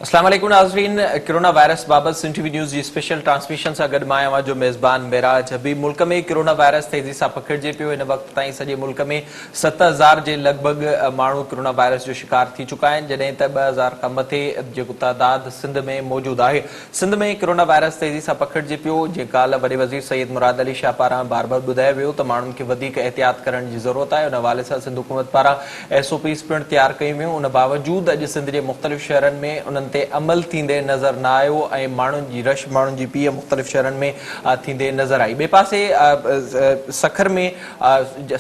अस्सलाम वालेकुम नाज़रीन। कोरोना वायरस बाबत सिंध टीवी न्यूज़ जी स्पेशल ट्रांसमिशन सां गॾु मां आहियां जो मेज़बान मेराज हबीब। मुल्क में कोरोना वायरस तेज़ी सां पखिड़िजे पियो। हिन वक़्त ताईं सॼे मुल्क में 7,000 जे लॻभॻि माण्हू कोरोना वायरस जो शिकार थी चुका आहिनि, जॾहिं त 2,000 खां मथे जेको तादाद सिंध में मौजूदु आहे। सिंध में कोरोना वायरस तेज़ी सां पखिड़िजे पियो। जीअं काल्ह वॾे वज़ीर सैयद मुराद अली शाह पारां बार बार ॿुधायो वियो त माण्हुनि खे वधीक एहतियात करण जी ज़रूरत आहे। उन हवाले सां सिंध हुकूमत पारां SOPs पिणु तयारु कयूं वियूं। उन बावजूदि अॼु सिंध जे मुख़्तलिफ़ शहरनि में उन्हनि ते अमल थींदे नज़र न आयो ऐं माण्हुनि जी रश माण्हुनि जी पीउ मुख़्तलिफ़ शहरनि में थींदे नज़र आई। ॿिए पासे सखर में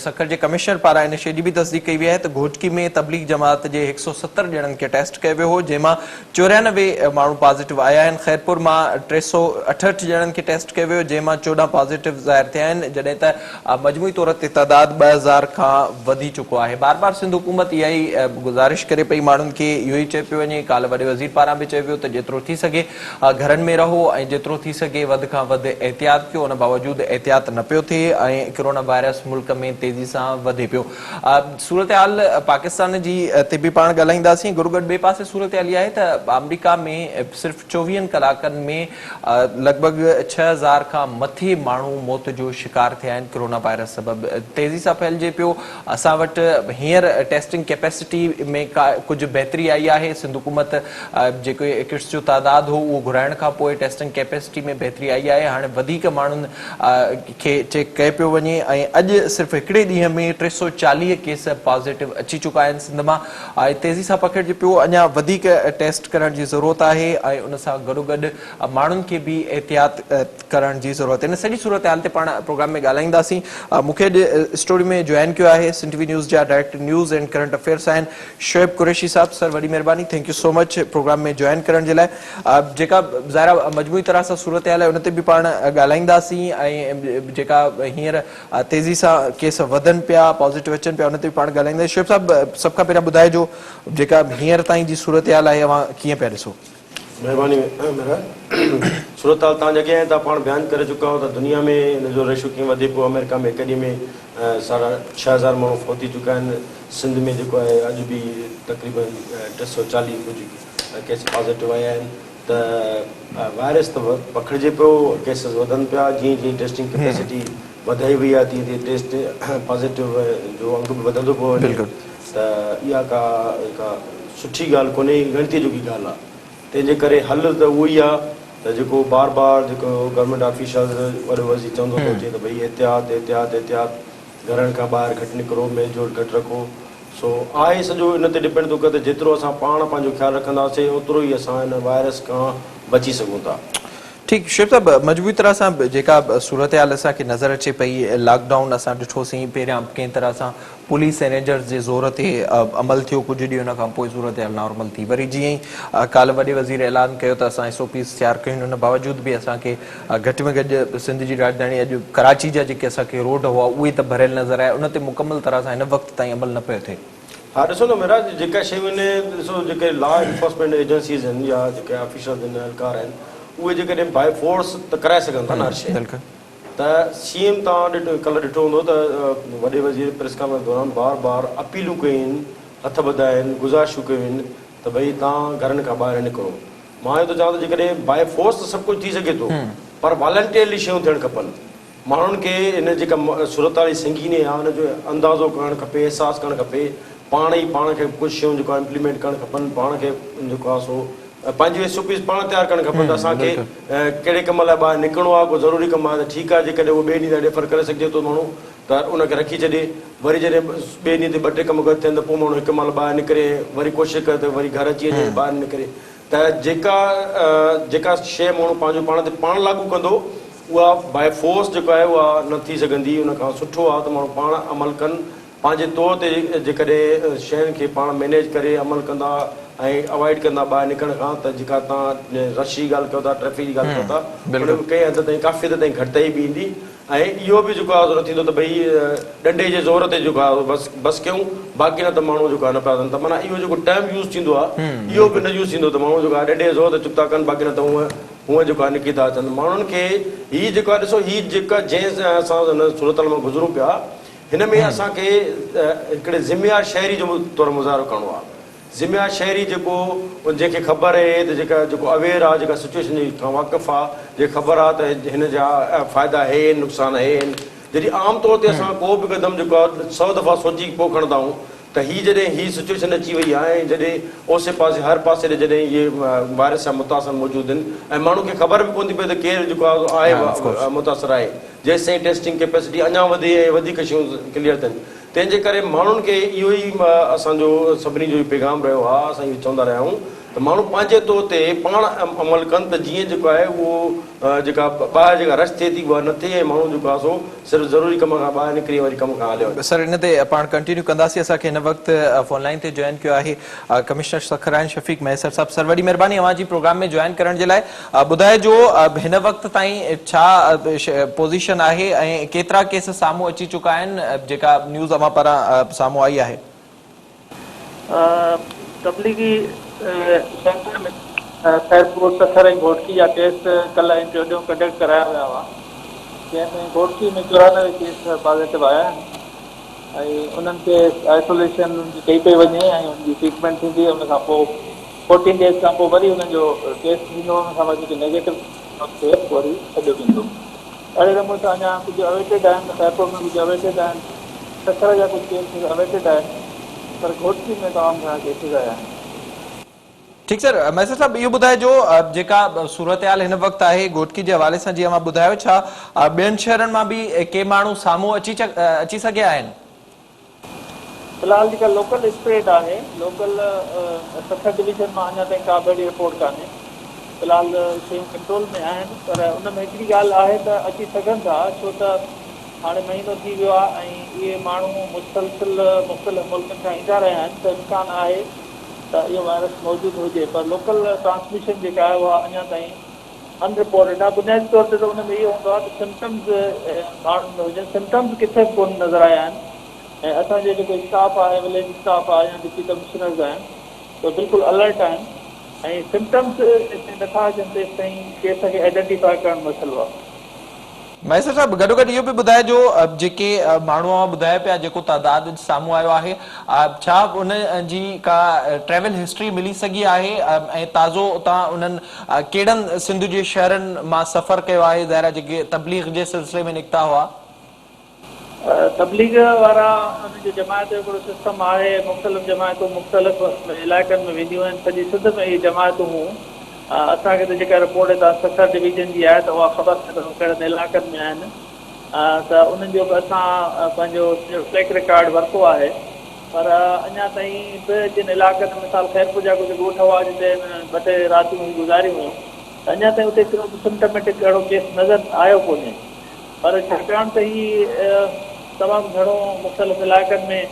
सखर जे कमिश्नर पारां इन शइ जी बि तस्दीक कई वई आहे त घोटकी में तबलीग जमात जे 170 ॼणनि खे टेस्ट कयो वियो हो, जंहिंमां 94 माण्हू पॉज़िटिव आया आहिनि। ख़ैरपुर मां 368 ॼणनि खे टेस्ट कयो वियो, जंहिंमां 14 पॉज़िटिव ज़ाहिर थिया आहिनि, जॾहिं त मजमूई तौर ते तादाद 2,000 खां वधी चुको आहे। बार बार सिंध हुकूमत इहा ई गुज़ारिश करे पई माण्हुनि खे, इहो ई चयो पियो वञे। काल्ह वॾे वज़ीर पारां बि चयो वियो त जेतिरो थी सघे घरनि में रहो ऐं जेतिरो थी सघे वधि खां वधि एहतियात कयो। उन बावजूदि एहतियात न पियो थिए ऐं कोरोना वायरस मुल्क में तेज़ी सां वधे पियो। सूरत हाल पाकिस्तान जी ते बि पाण ॻाल्हाईंदासीं। गुरुगढ़ ॿिए पासे सूरत हाल इहा आहे त अमरीका में सिर्फ़ु 24 कलाकनि में लॻभॻि 6,000 खां मथे माण्हू मौत जो शिकार थिया आहिनि। कोरोना वायरस सबबि तेज़ी सां फैलिजे पियो। असां वटि हींअर टेस्टिंग कैपेसिटी में कुझु बहितरी आई आहे। सिंध हुकूमत जेको किट्स जो तादाद हो उहो घुराइण खां पोइ टेस्टिंग कैपेसिटी में बहितरी आई आहे। हाणे वधीक माण्हुनि खे चेक कयो पियो वञे ऐं अॼु सिर्फ़ु हिकिड़े ॾींहं में 340 केस पॉज़िटिव अची चुका आहिनि सिंध मां। तेज़ी सां पकड़िजे पियो। अञा वधीक टेस्ट करण जी ज़रूरत आहे ऐं उन सां गॾोगॾु माण्हुनि खे बि एहतियात करण जी ज़रूरत आहे। इन सॼी सूरत हाल ते पाण प्रोग्राम में ॻाल्हाईंदासीं। मूंखे अॼु स्टोरी में जॉइन कयो आहे सिंध टीवी न्यूज़ जा director news and current affairs आहिनि शोएब कुरैशी साहब। सर वॾी महिरबानी, thank you so much program में जॉइन करण जे लाइ। जेका ज़ाहिर मजमूई तरह सां सूरत हाल आहे उन ते बि पाण ॻाल्हाईंदासीं ऐं जेका हींअर तेज़ी सां केस वधनि पिया, पॉज़िटिव अचनि पिया, उन ते बि पाण ॻाल्हाईंदासीं। शोएब साहब, सभ खां पहिरियां ॿुधाइजो जेका हींअर ताईं जी सूरत हाल आहे तव्हां कीअं पिया ॾिसो? महिरबानी सूरत हाल तव्हां जॻहि तव्हां पाण बयानु करे चुका आहियो त दुनिया में हिनजो रेशो कीअं वधे पियो। अमेरिका में हिकु ॾींहं में 6,000 माण्हू फौत थी चुका आहिनि। सिंध में जेको आहे अॼु बि तक़रीबन 340 कुझु केस पॉज़िटिव आया आहिनि। त वायरस त पखिड़िजे पियो, केसिस वधनि पिया। जीअं जीअं टेस्टिंग कैपेसिटी वधाई वई आहे तीअं तीअं टेस्ट पॉज़िटिव जो अंग बि वधंदो पियो वञे। त इहा का सुठी ॻाल्हि कोन्हे, गणितीअ जोगी ॻाल्हि आहे। तंहिंजे करे हल त उहो ई आहे त जेको बार बार जेको गवर्नमेंट ऑफिशियल वॾो वज़ीर चवंदो थो अचे त भई एहतियात एहतियात एहतियात, घरनि खां ॿाहिरि घटि निकिरो, मेल जोल घटि रखो। सो आहे सॼो इन ते डिपेंड थो करे त जेतिरो असां पाण पंहिंजो ख़्यालु रखंदासीं ओतिरो ई असां हिन वायरस खां बची सघूं था। ठीकु शोएब साहब, मजबूरी तरह सां जेका सूरत हाल असांखे नज़र अचे पई, लॉकडाउन असां ॾिठोसीं पहिरियां कंहिं तरह सां पुलिस ऐं रेंजर्स जे ज़ोर ते अमल थियो, कुझु ॾींहं हुन खां पोइ सूरत हाल नॉर्मल थी। वरी जीअं ई काल्ह वॾे वज़ीर ऐलान कयो त असां SOPs तयारु कयूं, हुन बावजूदि बि असांखे घटि में घटि सिंध जी राजधानी अॼु कराची जा जेके असांखे रोड हुआ उहे त भरियल नज़र आया, उन ते मुकमल तरह सां हिन वक़्त ताईं अमल न पियो थिए। हा ॾिसो न मेरा, जेका शयूं आहिनि ॾिसो, जेके लॉ एनफोर्समेंट एजेंसीज़ आहिनि या जेके ऑफिसर्स आहिनि, एहलकार आहिनि, उहे जेकॾहिं बाय फोर्स त कराए सघनि था न हर शइ। त CM तव्हां कल्ह ॾिठो हूंदो त वॾे वज़ीर प्रेस कॉन्फ्रेंस दौरान बार बार अपीलूं कयूं आहिनि, हथ ॿधाया आहिनि, गुज़ारिशूं कयूं आहिनि त भई तव्हां घरनि खां ॿाहिरि निकिरो। मां इहो त चवां थो जेकॾहिं बाय फोर्स त सभु कुझु थी सघे थो, पर वॉलंटियरली शयूं थियणु खपनि। माण्हुनि खे हिन जेका सूरत वारी संगीनी आहे हुनजो अंदाज़ो करणु खपे, अहसासु करणु खपे। पाण खे कुझु शयूं जेको आहे इम्प्लीमेंट करणु खपनि। पाण खे जेको आहे सो पंहिंजी SOPs पाण तयारु करणु खपनि त असांखे कहिड़े कम लाइ ॿाहिरि निकिरणो आहे। को ज़रूरी कमु आहे त ठीकु आहे, जेकॾहिं उहो ॿिए ॾींहं ते रेफर करे सघिजे थो माण्हू त उनखे रखी छॾे। वरी जॾहिं ॿिए ॾींहं ते 2-3 कम गॾु थियनि त पोइ माण्हू हिकु महिल ॿाहिरि निकिरे, वरी कोशिशि करे त वरी घर अची वञे, ॿाहिरि निकिरे। त जेका शइ माण्हू पंहिंजो पाण ते पाण लागू कंदो उहा बाय फोर्स जेको आहे उहा न थी सघंदी। उन खां सुठो आहे त माण्हू पाण अमल कनि, पंहिंजे तौर ते जेकॾहिं शयुनि खे पाण मैनेज करे अमल कंदा ऐं अवॉइड कंदा ॿाहिरि निकिरण खां, त जेका तव्हां रश जी ॻाल्हि कयो था, ट्रैफिक जी ॻाल्हि कयो था, उन कंहिं हद ताईं काफ़ी हद ताईं घटिताई बि ईंदी। ऐं इहो बि जेको आहे न थींदो त भई डंडे जे ज़ोर ते जेको आहे बसि कयूं, बाक़ी न त माण्हू जेको आहे न पिया थियनि। त माना इहो जेको टर्म यूज़ थींदो आहे इहो बि न यूज़ थींदो त माण्हू जेको आहे डंडे जे ज़ोर ते चुप था कनि, बाक़ी न त हूअं जेको आहे निकिरी था अचनि। माण्हुनि खे हीअ जेको आहे ॾिसो, हीअ जेका जंहिं असां हिन सूरत मां गुज़रूं पिया, हिन में असांखे हिकिड़े ज़िम्मेवार शहरी जो तौरु मुज़ाहिरो करिणो आहे। ज़िम्मेवार शहरी जेको जंहिंखे ख़बर आहे त जेको अवेयर आहे, जेका सिचुएशन जी खां वाक़ुफ़ु आहे, जंहिंखे ख़बर आहे त हिन जा फ़ाइदा हे नुक़सान हे आहिनि। जॾहिं आम तौर ते असां को बि क़दम जेको आहे 100 दफ़ा सोची पोइ खणंदा आहियूं त जॾहिं हीअ सिचुएशन अची वई आहे, जॾहिं ओसे पासे हर पासे ॾे जॾहिं इहे वायरस सां मुतासिर मौजूदु आहिनि ऐं माण्हू खे ख़बर बि कोन थी पए त केरु जेको आहे मुतासिर आहे, जेसि ताईं टेस्टिंग कैपेसिटी अञा वधे ऐं वधीक शयूं क्लियर थियनि। तंहिंजे करे माण्हुनि खे इहो ई असांजो सभिनी जो पैगाम रहियो आहे। असां इहो चवंदा रहिया आहियूं त माण्हू पंहिंजे तौर ते पाण अमल कनि त जीअं जेको आहे उहो जेका ॿाहिरि जेका रश थिए थी उहा न थिए ऐं माण्हू जेको आहे सो सिर्फ़ु ज़रूरी कम खां ॿाहिरि निकिरी वरी कम खां हलियो। सर इन ते पाण कंटिन्यू कंदासीं। असांखे हिन वक़्तु फ़ोन लाइन ते जॉइन कयो आहे कमिश्नर सखराइन शफ़ीक मैसर साहब। सर वॾी महिरबानी अव्हां जी प्रोग्राम में जॉइन करण जे लाइ। ॿुधाइजो हिन वक़्तु ताईं छा पोज़ीशन आहे ऐं केतिरा केस साम्हूं अची चुका आहिनि जेका न्यूज़ अव्हां पारां साम्हूं आई आहे? तबलीगी सेंटर में खैरपुर सखर ऐं घोटकी जा टेस्ट कल्ह ऐं टियों कंडक्ट कराया विया हुआ, जंहिंमें घोटकी में 94 केस पॉज़िटिव आया आहिनि ऐं उन्हनि खे आइसोलेशन कई पई वञे ऐं उनजी ट्रीटमेंट थींदी। उन खां पोइ 14 डेज़ खां पोइ वरी उन्हनि जो टेस्ट थींदो, उन खां वधीक नेगेटिव थिए वरी छॾियो वेंदो। अहिड़े नमूने सां अञा कुझु अवेटेड आहिनि, खैरपुर में कुझु अवेटेड आहिनि, सखर जा कुझु केस अवेटेड आहिनि, पर घोटकी में तमामु घणा केसिस आया आहिनि। ठीक सर, मैसर साहब इहो ॿुधाइजो जेका सूरत हाल हिन वक़्तु आहे घोटकी जे हवाले सां जीअं मां ॿुधायो, छा ॿियनि शहरनि मां बि के माण्हू साम्हूं अची सघिया आहिनि? फिलहाल जेका लोकल स्प्रेड आहे, लोकल सखर डिवीजन मां अञा ताईं का बि अहिड़ी रिपोर्ट कान्हे। फिलहाल शयूं कंट्रोल में आहिनि, पर उन में हिकिड़ी ॻाल्हि आहे त अची सघनि था, छो त हाणे महीनो थी वियो आहे ऐं इहे माण्हू मुसलसिल मुख़्तलिफ़ मुल्कनि खां ईंदा रहिया आहिनि, त इम्कान आहे त इहो वायरस मौजूदु हुजे, पर लोकल ट्रांसमिशन जेका आहे उहा अञा ताईं अनरिपोर्टेड आहे। बुनियादी तौर ते त उन में इहो हूंदो आहे त सिम्टम्स माण्हुनि में हुजनि, सिम्टम्स किथे बि कोन नज़र आया आहिनि ऐं असांजो जेको स्टाफ आहे, विलेज स्टाफ आहे या डिप्टी कमिश्नर्स आहिनि, त बिल्कुलु अलर्ट आहिनि ऐं सिम्टम्स नथा अचनि तेसि ताईं केस खे आइडेंटिफाई करणु मसइलो आहे। मैसर साहब गॾोगॾु इहो बि ॿुधाइजो जेके माण्हू ॿुधाए पिया जेको तइदाद साम्हूं आयो आहे, छा उन जी का ट्रेवल हिस्ट्री मिली सघी आहे ऐं ताज़ो उतां उन्हनि कहिड़नि सिंध जे शहरनि मां सफ़र कयो आहे ज़ाहिर जेके तबलीग जे सिलसिले में निकिता हुआ? तबलीग वारा उनजो जमायत जो हिकिड़ो सिस्टम आहे, मुख़्तलिफ़ जमायतूं मुख़्तलिफ़ इलाइक़नि में वेंदियूं आहिनि, सॼी सिंध में इहे जमायतूं हूं। असांखे त जेका रिपोर्ट आहे सखर डिवीजन जी आहे त उहा ख़बर आहे त कहिड़नि इलाइक़नि में आहिनि, त उन्हनि जो बि असां पंहिंजो ट्रैक रिकॉर्ड वरितो आहे, पर अञा ताईं बि जिन इलाइक़नि में मिसाल खैरपुर जा कुझु ॻोठ हुआ जिते 2-3 रातियूं गुज़ारियूं हुयूं, त अञा ताईं उते हिकिड़ो सिम्टमेटिक अहिड़ो केस नज़र आयो कोन्हे। पर छाकाणि त हीअ तमामु घणो मुख़्तलिफ़ इलाइक़नि में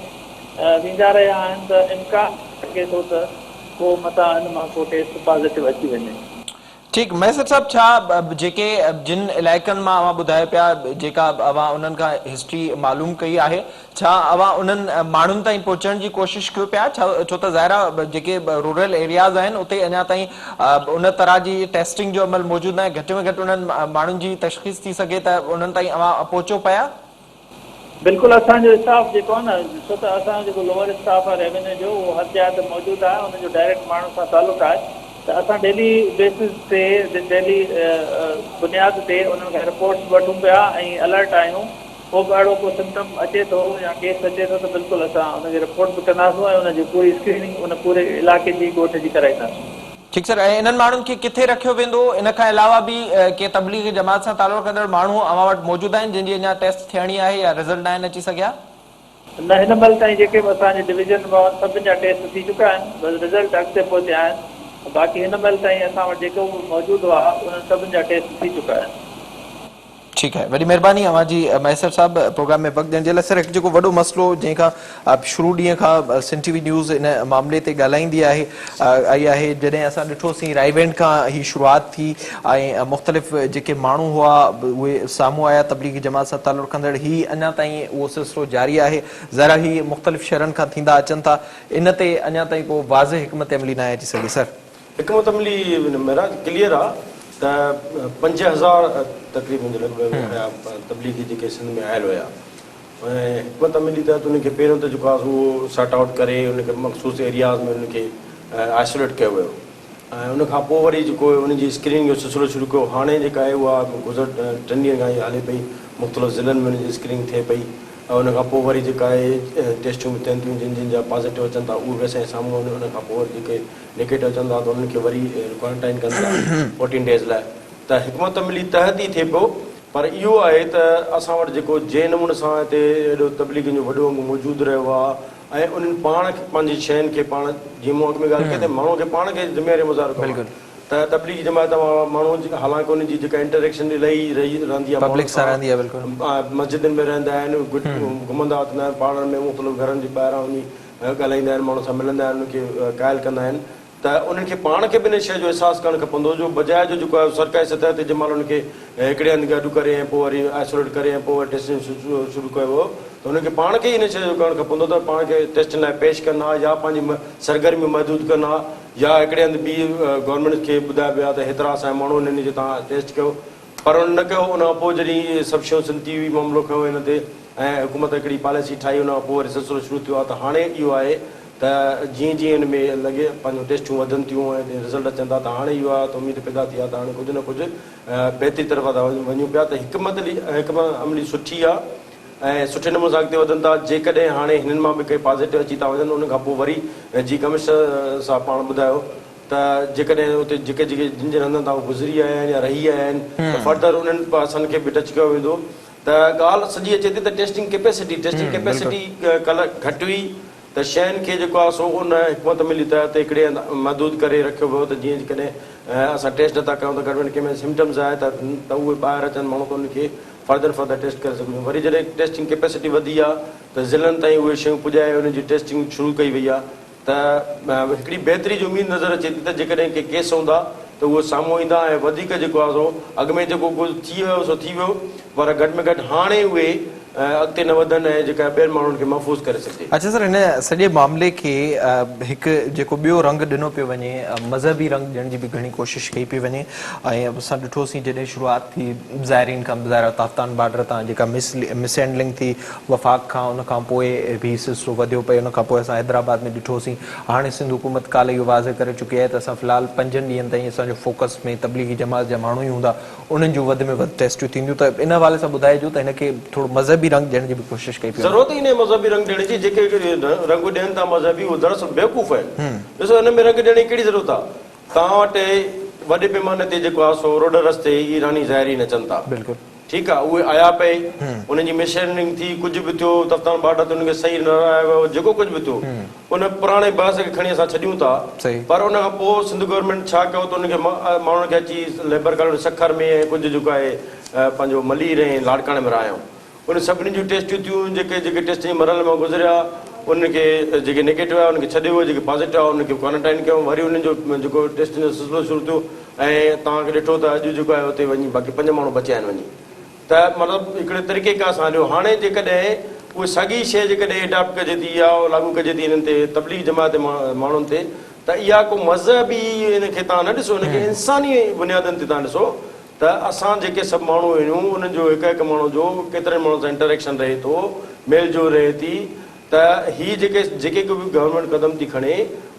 वेंदा रहिया आहिनि, त इम्कान लॻे थो त को मथां हिन मां को टेस्ट पॉज़िटिव अची वञे। ठीकु, मैसर साहब छा जेके जिन इलाइक़नि मां अव्हां ॿुधायो पिया जेका अव्हां उन्हनि खां हिस्ट्री मालूम कई आहे, छा अव्हां उन्हनि माण्हुनि ताईं पहुचण जी कोशिशि कयो पिया? छो त ज़ाहिर आहे जेके रूरल एरियाज़ आहिनि उते अञा ताईं उन तरह जी टेस्टिंग जो अमल मौजूदु न आहे, घटि में घटि उन्हनि माण्हुनि जी तशख़ीस थी सघे त उन्हनि ताईं अव्हां पहुचो पिया? बिल्कुलु, असांजो स्टाफ जेको आहे न, छो त असांजो जेको लोअर स्टाफ आहे रेवेन्यू जो, उहो हर जाइ ते मौजूदु आहे, उनजो डायरेक्ट माण्हू सां तालुक़ु आहे, त असां डेली बेसिस ते डेली बुनियाद ते उन्हनि खां रिपोर्ट्स वठूं पिया ऐं अलर्ट आहियूं। को बि अहिड़ो को सिम्टम अचे थो या केस अचे थो त बिल्कुलु असां उनजी रिपोर्ट बि कंदासीं ऐं उनजी पूरी स्क्रीनिंग उन पूरे इलाइक़े जी ॻोठ जी कराईंदासीं। ठीकु सर, ऐं इन्हनि माण्हुनि खे किथे रखियो वेंदो? इन खां अलावा बि के तबलीग जमात सां तालुक़ु रखंदड़ माण्हू अव्हां वटि मौजूदु आहिनि जिन जी अञा टेस्ट थियणी आहे या रिज़ल्ट न आहिनि अची सघिया? न, हिन महिल ताईं जेके बि असांजे डिवीजन मां सभिनि जा टेस्ट थी चुका आहिनि, बसि रिज़ल्ट अॻिते पहुचा आहिनि। बाक़ी हिन महिल ताईं असां वटि जेको बि मौजूदु हुआ उन्हनि सभिनि जा टेस्ट थी चुका आहिनि। ठीकु आहे, वॾी महिरबानी अव्हां जी मैसर साहब प्रोग्राम में वक़्तु ॾियण जे लाइ। सर हिकु जेको वॾो मसइलो जंहिंखां शुरू ॾींहं खां सिंध टीवी न्यूज़ इन मामले ते ॻाल्हाईंदी आहे आई आहे, जॾहिं असां ॾिठोसीं राइवेंड खां ही शुरूआति थी ऐं मुख़्तलिफ़ जेके माण्हू हुआ उहे साम्हूं आया तबलीगी जमात सां तालुक़ु रखंदड़, ही अञा ताईं उहो सिलसिलो जारी आहे। ज़रा ही मुख़्तलिफ़ शहरनि खां थींदा अचनि था, इन ते अञा ताईं को वाज़े हिकमत अमली न आहे अची सघे। सर हिकमत अमली मेरा क्लियर आहे त 5000 तक़रीबन जे लॻभॻि तबलीगी जेके सिंध में आयल हुया, हिकमत मिली त उनखे पहिरियों त जेको आहे उहो सॉर्ट आउट करे उनखे मख़सूस एरियाज़ में उनखे आइसोलेट कयो वियो ऐं उनखां पोइ वरी जेको उनजी स्क्रीनिंग जो सिलसिलो शुरू कयो। हाणे जेका आहे उहा गुज़र 3 ॾींहं खां ई हले पई, मुख़्तलिफ़ ज़िलनि में उनजी स्क्रीनिंग थिए पई ऐं उनखां पोइ वरी जेका आहे टेस्टूं थियनि थियूं जिन जा पॉज़िटिव अचनि था उहे बि असांजे साम्हूं आहिनि। उनखां पोइ वरी जेके नेगेटिव अचनि था त उन्हनि खे वरी क्वारंटाइन कनि था 14 डेज़ लाइ। त हिकमत मिली तहत ई थिए पियो, पर इहो आहे त असां वटि जेको जंहिं नमूने सां हिते एॾो तबलीग जो वॾो अंग मौजूदु रहियो आहे ऐं उन्हनि पाण खे पंहिंजी शयुनि खे पाण जीअं मूं अॻु में ॻाल्हि कई त माण्हू खे पाण खे ज़िमेवारी मुज़ाहिरो कयो त तबलीगी जमात माण्हू हालांकि उनजी जेका इंटरेक्शन रही रहंदी आहे, मस्जिदनि में रहंदा आहिनि, घुमंदा वठंदा आहिनि, पाण में मुख़्तलिफ़ घरनि जे ॿाहिरां वञी ॻाल्हाईंदा आहिनि, माण्हुनि सां मिलंदा आहिनि, उनखे क़ाइल कंदा आहिनि। त उन्हनि खे पाण खे बि इन शइ जो अहसासु करणु खपंदो जो बजाए जो जेको आहे सरकारी सतह ते जंहिं महिल उनखे हिकिड़े हंधि गॾु करे ऐं पोइ वरी आइसोलेट करे ऐं पोइ वरी टेस्टिंग शुरू कयो हो त उनखे पाण खे ई इन शइ जो करणु खपंदो त पाण खे टेस्ट लाइ पेश कनि हा या पंहिंजी सरगर्मी महदूद कनि हा या हिकिड़े हंधि ॿी गवर्नमेंट खे ॿुधाए पिया त हेतिरा असांजा माण्हू हिननि जो तव्हां टेस्ट कयो, पर उन न कयो। उनखां पोइ जॾहिं सभु शयूं थी हुई मामिलो खयो हिन ते ऐं हुकूमत हिकिड़ी पॉलिसी ठाही, उनखां पोइ वरी सिलसिलो शुरू थियो आहे त हाणे इहो आहे त जीअं जीअं हिन में लॻे पंहिंजो टेस्टूं वधनि थियूं ऐं रिज़ल्ट अचनि था त हाणे इहो आहे त उमेद पैदा थी आहे त हाणे कुझु न कुझु बहितरी तरफ़ था वञूं पिया। त हिकमत अमली सुठी आहे ऐं सुठे नमूने सां अॻिते वधनि था। जेकॾहिं हाणे हिननि मां बि के पॉज़िटिव अची था वञनि उनखां पोइ वरी जी कमिश्नर सां पाण ॿुधायो त जेकॾहिं उते जेके जेके जिन जिन हंधनि तां गुज़री आया आहिनि या रही आया आहिनि त फर्दर उन्हनि पासनि खे बि टच कयो वेंदो। त ॻाल्हि सॼी अचे थी त टेस्टिंग कैपेसिटी कल्ह घटि हुई त शयुनि खे जेको आहे सो उन हिकमत मिली त हिकिड़े हंधि महदूद करे रखियो वियो त जीअं कॾहिं असां टेस्ट नथा कयूं त घटि में कंहिंमें सिम्टम्स आहे त उहे ॿाहिरि अचनि माण्हू त उनखे फर्दर टेस्ट करे सघूं। वरी जॾहिं टेस्टिंग कैपेसिटी वधी आहे त ज़िलनि ताईं उहे शयूं पुॼाए उनजी टेस्टिंग शुरू कई वई आहे त हिकिड़ी बहितरी जी उमेदु नज़र अचे थी त जेकॾहिं के केस हूंदा त उहो साम्हूं ईंदा ऐं वधीक जेको आहे सो अॻु में जेको कुझु थी वियो सो थी वियो, पर घटि में घटि हाणे उहे अॻिते न वधनि ऐं जेका ॿियनि माण्हुनि खे महफ़ूज़ करे सघे। अच्छा सर, हिन सॼे मामले खे हिकु जेको ॿियो रंग ॾिनो पियो वञे, मज़हबी रंग ॾियण जी बि घणी कोशिशि कई पई वञे ऐं असां ॾिठोसीं जॾहिं शुरूआति थी ज़ाइरीन खां ॿुधायो ताफ़्तान बॉर्डर तां जेका मिसहैंडलिंग थी वफ़ाक़ खां, उनखां पोइ बि सिलसिलो वधियो पियो। उनखां पोइ असां हैदराबाद में ॾिठोसीं। हाणे सिंध हुकूमत काल्ह इहो वाज़े करे चुकी आहे त असां फ़िलहालु 5 ॾींहंनि ताईं असांजो फोकस में तबलीगी जमात जा माण्हू ई हूंदा, उन्हनि जूं वधि में वधि टेस्टियूं थींदियूं। त इन हवाले सां ॿुधाइजो त हिनखे थोरो मज़हबी रंग ॾियण जी बि कोशिशि कई पई। ज़रूरत ई न मज़हबी रंग ॾियण जी, जेके रंग ॾियनि था मज़हबी उहे दरअसल बेवकूफ़ आहिनि। ॾिसो हिन में रंग ॾियण जी कहिड़ी ज़रूरत आहे? तव्हां वटि वॾे पैमाने ते जेको आहे सो रोड रस्ते ईरानी ज़ाइरीन अचनि था, बिल्कुलु ठीकु आहे, उहे आया पे उनजी मिसहैंडलिंग थी, कुझु बि थियो, तफ़्तान बॉर्डर ते उनखे सही न रहायो वियो, जेको कुझु बि थियो उन पुराणे बहस खे खणी असां छॾियूं था। पर उनखां पोइ सिंध गवर्नमेंट छा कयो त उनखे माण्हुनि खे अची लेबर कॉलोनी सखर में ऐं कुझु जेको आहे पंहिंजो मलीर ऐं लाड़काणे में रहायूं। उन सभिनी जूं टेस्टियूं थियूं, जेके टेस्ट जी मरहल में गुज़रिया उनखे जेके नेगेटिव आहे उनखे छॾे वियो, जेके पॉज़िटिव आहे उनखे क्वारंटाइन कयूं। वरी उन्हनि जो जेको टेस्टिंग जो सिलसिलो शुरू थियो ऐं तव्हांखे ॾिठो त अॼु जेको आहे उते वञी बाक़ी 5 माण्हू बचिया आहिनि वञी। त मतिलबु हिकिड़े तरीक़े सां हलियो। हाणे जेकॾहिं उहे साॻी शइ जेकॾहिं एडॉप्ट कजे थी या लागू कजे थी हिननि ते तबलीग जमात जे माण्हुनि ते, त इहा को मज़हबी हिनखे तव्हां न ॾिसो, हिनखे इंसानी बुनियादनि ते तव्हां ॾिसो त असां जेके सभु माण्हू आहियूं उन्हनि जो हिकु माण्हू जो केतिरनि माण्हुनि सां इंटरेक्शन रहे थो, मेल जोल रहे थी, त हीअ जेके बि गवर्नमेंट क़दम थी खणे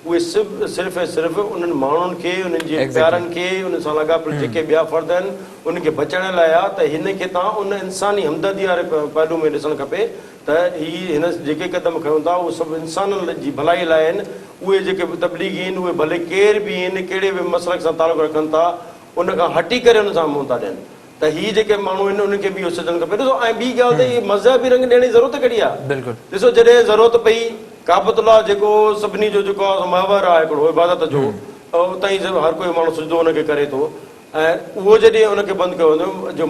उहे सिर्फ़ु ऐं सिर्फ़ु उन्हनि माण्हुनि खे उन्हनि जे प्यारनि खे उन सां लाॻापियल जेके ॿिया फ़र्द आहिनि उनखे बचाइण लाइ आहे। त हिन खे तव्हां उन इंसानी हमदर्दी वारे पहलू में ॾिसणु खपे त हिन जेके क़दम खयूं था उहे सभु इंसाननि जी भलाई लाइ आहिनि। उहे जेके तबलीगी आहिनि उहे भले केर बि आहिनि, कहिड़े बि मसलक सां तालुक़ु रखनि था, उनखां हटी करे उन सां मुंहुं था ॾियनि। त हीअ जेके माण्हू आहिनि उनखे बि इहो सोचणु खपे। ॾिसो ऐं ॿी ॻाल्हि त इहे मज़हबी रंग ॾियण जी ज़रूरत कहिड़ी आहे? बिल्कुलु ॾिसो, जॾहिं ज़रूरत पई काबतुल्लाह जेको सभिनी जो जेको आहे महवर आहे हिकिड़ो इबादत जो, उतां ई हर कोई माण्हू सुजदो हुनखे करे थो ऐं उहो जॾहिं उनखे बंदि कयो वञो जो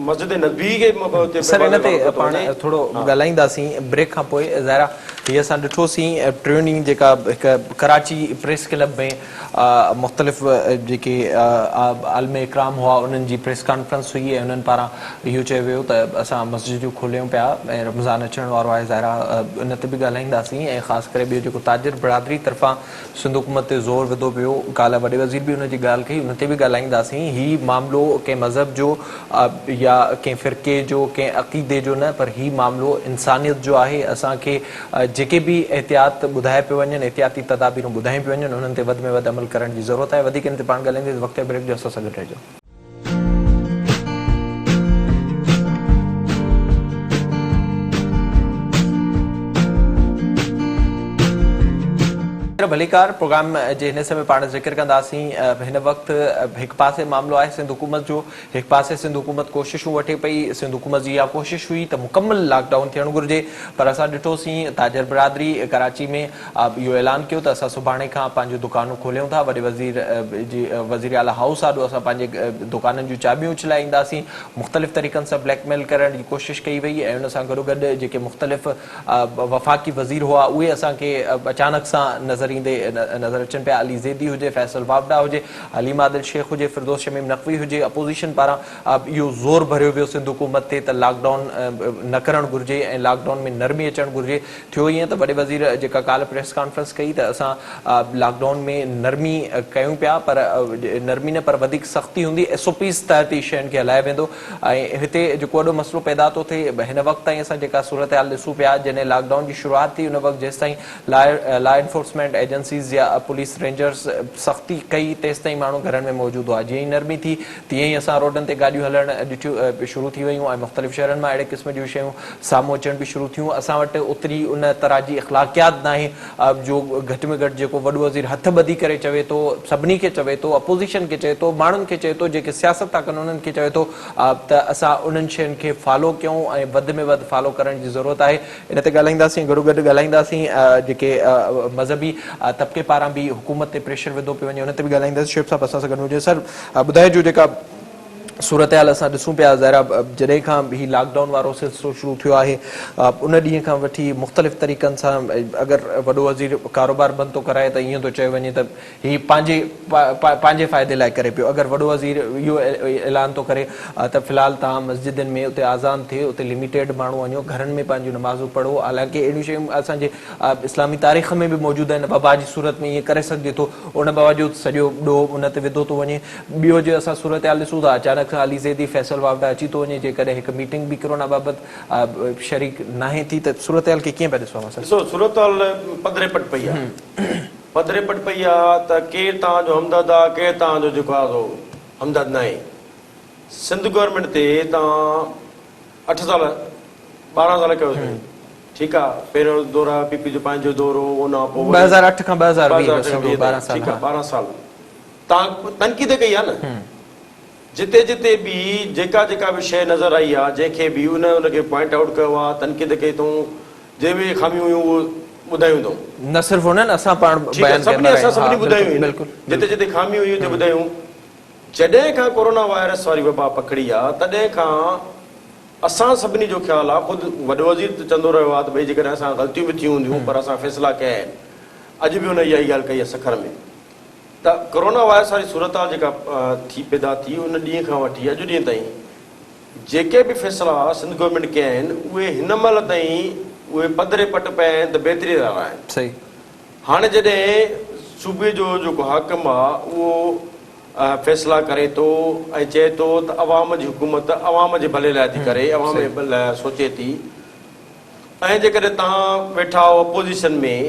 मस्जिद नबी खे सर हिन ते पाण थोरो ॻाल्हाईंदासीं ब्रेक खां पोइ। ज़ाहिरा हीअ असां ॾिठोसीं टियों ॾींहुं जेका हिकु कराची प्रेस क्लब में मुख़्तलिफ़ जेके आलम इकराम हुआ उन्हनि जी प्रेस कॉन्फ्रेंस हुई ऐं उन्हनि पारां इहो चयो वियो त असां मस्जिदूं खोलियूं पिया ऐं रमज़ान अचण वारो आहे ज़ाहिरा इन ते बि ॻाल्हाईंदासीं ऐं ख़ासि करे ॿियो जेको ताजिर बिरादरी तरफ़ां सिंध हुकूमत ते ज़ोर विधो पियो काल्ह वॾे वज़ीर बि उनजी ॻाल्हि कई उन ते बि ॻाल्हाईंदासीं हीउ मामिलो कंहिं मज़हब जो या कंहिं फ़िरक़े जो कंहिं अक़ीदे जो न पर हीउ मामिलो इंसानियत जो आहे असांखे जेके बि एहतियात ॿुधाए पियो वञनि एहतियाती तदाबीरूं ॿुधायूं पियूं वञनि उन्हनि ते वधि में वधि अमल करण जी ज़रूरत आहे वधीक इन ते पाण ॻाल्हाईंदे वक़्तु ब्रेक जो असां सां गॾु रहिजो भलीकार प्रोग्राम जे हिन समय पाण ज़िक्र कंदासीं हिन वक़्तु हिकु पासे मामिलो आहे सिंध हुकूमत जो हिकु पासे सिंध हुकूमत कोशिशूं वठे पई सिंध हुकूमत जी इहा कोशिशि हुई त मुकमल लॉकडाउन थियणु घुरिजे पर असां ॾिठोसीं ताजिर बिरादरी कराची में इहो ऐलान कयो त असां सुभाणे खां पंहिंजूं दुकानूं खोलियूं था वॾे वज़ीर जी वज़ीर आला हाउस आॾो असां पंहिंजे दुकाननि जूं चाबियूं उछलाईंदासीं मुख़्तलिफ़ तरीक़नि सां ब्लैकमेल करण जी कोशिशि कई वई ऐं उन सां गॾोगॾु जेके मुख़्तलिफ़ वफ़ाक़ी वज़ीर हुआ उहे असांखे अचानक सां नज़र नज़र अचनि पिया अली ज़ैदी हुजे फैसल वावडा हुजे हलीम आदिल शेख हुजे फिरदौस शमीम नक़वी हुजे अपोज़िशन पारां इहो ज़ोर भरियो वियो सिंध हुकूमत ते त लॉकडाउन न करणु घुरिजे ऐं लॉकडाउन में नरमी अचणु घुरिजे थियो ईअं त वॾे वज़ीर जेका काल्ह प्रेस कॉन्फ्रेंस कई त असां लॉकडाउन में नरमी कयूं पिया पर नरमी न पर वधीक सख़्ती हूंदी SOPs तहत ई शयुनि खे हलाए वेंदो ऐं हिते जेको वॾो मसइलो पैदा थो थिए हिन वक़्तु ताईं असां जेका सूरत हाल ॾिसूं पिया जॾहिं लॉकडाउन जी शुरूआति थी उन वक़्तु जेसि ताईं लॉ एनफोर्समेंट एजेंसीज़ या पुलिस रेंजर्स सख़्ती कई तेसि ताईं माण्हू घरनि में मौजूदु हुआ जीअं ई नरमी थी तीअं ई असां रोडनि ते गाॾियूं हलणु ॾिठियूं शुरू थी वियूं ऐं मुख़्तलिफ़ शहरनि मां अहिड़े क़िस्म जूं शयूं साम्हूं अचण बि शुरू थियूं असां वटि ओतिरी उन तरह जी इख़्लाक़ियात न आहे जो घटि में घटि जेको वॾो वज़ीर हथ ॿधी करे चवे थो सभिनी खे चवे थो अपोज़िशन खे चए थो माण्हुनि खे चए थो जेके सियासत था कनि उन्हनि खे चवे थो त असां उन्हनि शयुनि खे फॉलो कयूं ऐं वधि में वधि फॉलो करण जी ज़रूरत आहे इन ते ॻाल्हाईंदासीं गॾो गॾु ॻाल्हाईंदासीं जेके मज़हबी तबिके पारां बि हुकूमत ते प्रेशर विधो पियो वञे उन ते बि ॻाल्हाईंदासीं शेख साहब असां सां गॾु हुजे सर ॿुधाइजो जेका सूरत हाल असां ॾिसूं पिया ज़ाहिरा जॾहिं खां हीउ लॉकडाउन वारो सिलसिलो शुरू थियो आहे उन ॾींहं खां वठी मुख़्तलिफ़ तरीक़नि सां अगरि वॾो वज़ीर कारोबार बंदि थो कराए त ईअं थो चयो वञे त हीउ पंहिंजे फ़ाइदे लाइ करे पियो अगरि वॾो वज़ीर इहो ऐलान थो करे त फ़िलहालु तव्हां मस्जिदनि में उते आज़ान थिए उते लिमिटेड माण्हू वञो घरनि में पंहिंजूं नमाज़ूं पढ़ो हालांकि अहिड़ियूं शयूं असांजे इस्लामी तारीख़ में बि मौजूदु आहिनि बाबा जी सूरत में ईअं करे सघिजे थो उन बावजूद सॼो ॾोह उन ते विधो थो वञे ॿियो जे असां सूरत हाल ॾिसूं था अचानक अली ज़ैदी फैसल वावडा अची थो वञे जेकॾहिं हिकु मीटिंग बि कोरोना बाबति शरीक नाहे थी त सूरत हाल खे कीअं पिया ॾिसो ॾिसो सूरत हाल पधरे पट पई आहे पधरे पट पई आहे त केरु तव्हांजो हमदर्द आहे केरु तव्हांजो जेको आहे हमदर्द न आहे सिंध गवर्नमेंट ते तव्हां 8 साल 12 साल कयोसीं ठीकु आहे पहिरियों दौरु आहे PP जो पंहिंजो दौरु उन खां पोइ 2008 खां 2020 ठीकु आहे 12 साल तव्हां तनक़ीद कई आहे न जिते जिते बि जेका जेका बि शइ नज़र आई आहे जंहिंखे बि उनखे पॉइंट आउट कयो आहे तनक़ीद कई अथऊं जे बि खामियूं हुयूं उहो ॿुधायूं अथऊं न सिर्फ़ु उन्हनि असां पाण सभिनी ॿुधायूं जिते जिते खामियूं हुयूं हुते ॿुधायूं जॾहिं खां कोरोना वायरस वारी वबा पकड़ी आहे तॾहिं खां असां सभिनी जो ख़्यालु आहे ख़ुदि वॾो वज़ीर त चवंदो रहियो आहे त भई जेकॾहिं असां ग़लतियूं बि थियूं हूंदियूं पर असां फ़ैसिला कया आहिनि अॼु बि हुन इहा ई ॻाल्हि कई आहे सखर में त कोरोना वायरस वारी सूरत हाल जेका पैदा थी उन ॾींहं खां वठी अॼु ॾींहं ताईं जेके बि फ़ैसिला सिंध गवर्नमेंट कया आहिनि उहे हिन महिल ताईं उहे पधरे पट पिया आहिनि त बहितरी वारा आहिनि सही हाणे जॾहिं सूबे जो जेको हाकिम आहे उहो फ़ैसिला करे थो ऐं चए थो त अवाम जी हुकूमत अवाम जे भले लाइ थी करे अवाम जे लाइ सोचे थी ऐं जेकॾहिं तव्हां वेठा हो अपोज़िशन में